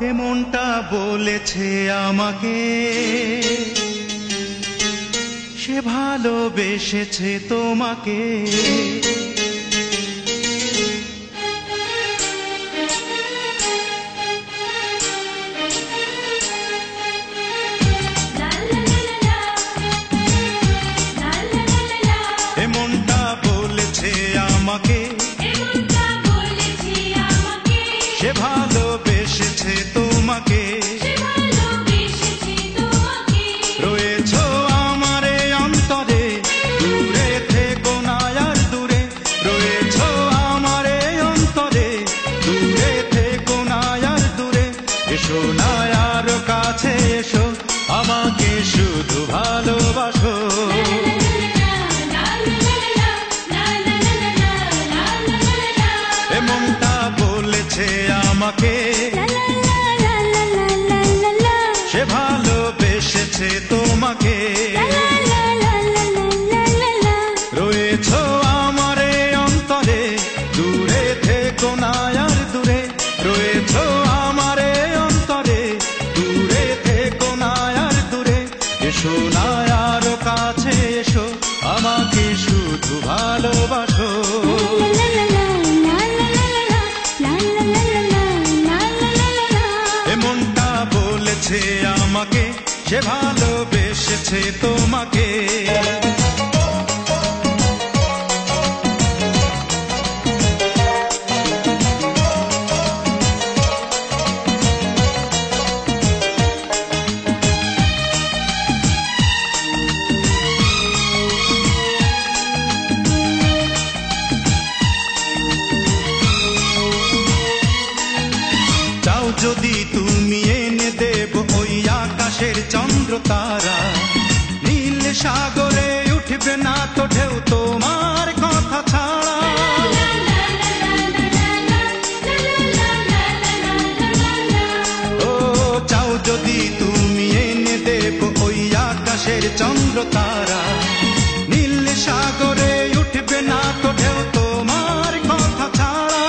এমনটা বলেছে আমাকে, সে ভালোবেসেছে তোমাকে। এমনটা বলেছে আমাকে, সে ভালোবেসেছে তোমাকে। রয়েছো আমারে অন্তরে, দূরে থেকো না আর দূরে। রয়েছো আমারে অন্তরে, দূরে থেকো না আর দূরে। এসো না আর কাছে এসো, আমাকে শুধু ভালোবাসো। এমনটা বলেছে আমাকে, সে ভালোবেসেছে তোমাকে। রয়েছো আমারে অন্তরে, দূরে থেকো না আর দূরে। রয়েছো আমারে অন্তরে, দূরে থেকো না আর দূরে। এসো না আর কাছে এসো, আমাকে শুধু ভালোবাসো। এমনটা বলেছে আমাকে, সে ভালোবেসেছে তোমাকে। চাও যদি তুমি এনে দেব ওই আকাশের চন্দ্র তারা। নীল সাগরে উঠবে না তো ঢেউ তোমার কথা ছাড়া। ও চাও যদি তুমি এনে দেব ওই আকাশের চন্দ্র তারা। নীল সাগরে উঠবে না তো ঢেউ তোমার কথা ছাড়া।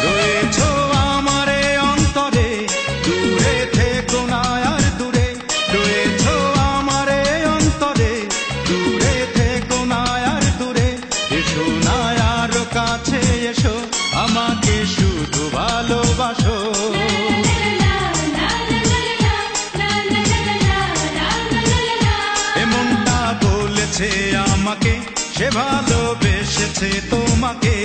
রয়েছো আমারে অন্তরে, দূরে থেকো না আর দূরে। রয়েছো আমারে অন্তরে, দূরে থেকো না আর দূরে। এসো না আর কাছে এসো, আমাকে শুধু ভালোবাসো। এমনটা বলেছে আমাকে, সে ভালোবেসেছে তোমাকে।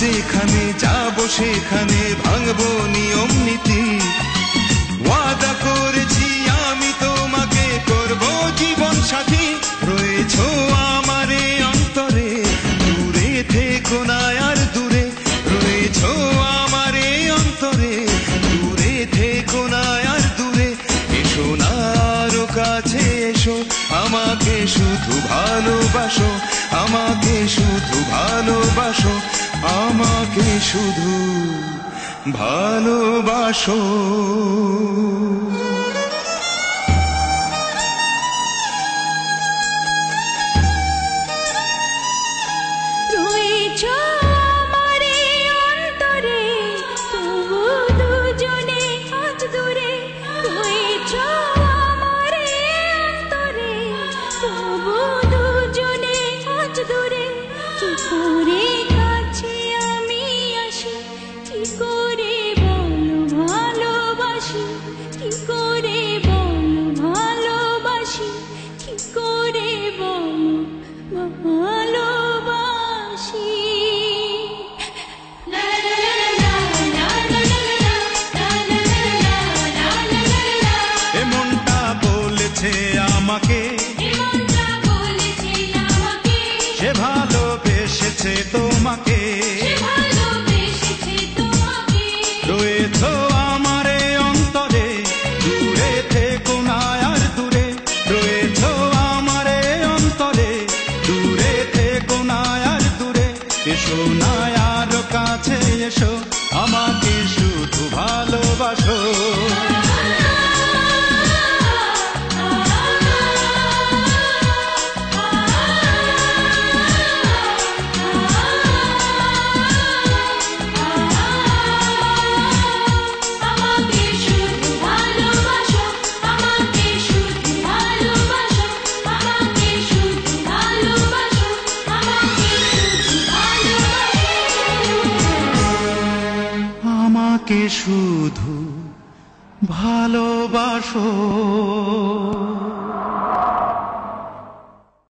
যেখানে যাবো সেখানে ভাঙবো নিয়ম নীতি। ওয়াদা করেছি আমি তোমাকে করবো জীবন সাথী। রয়েছো আমারে অন্তরে, দূরে থেকো না আর দূরে। রয়েছো আমারে অন্তরে, দূরে থেকো না আর দূরে। এসো না আরো কাছে এসো, আমাকে শুধু ভালোবাসো। আমাকে শুধু ভালোবাসো, আমাকে শুধু ভালোবাসো। সে ভালোবেসেছে তোমাকে, রয়েছ আমারে অন্তরে, দূরে থেকো না আর দূরে, রয়েছ আমারে অন্তরে, দূরে থেকো না আর দূরে, এসো না আর কাছে এসো, আমাকে শুধু ভালোবাসো। আমাকে শুধু ভালোবাসো।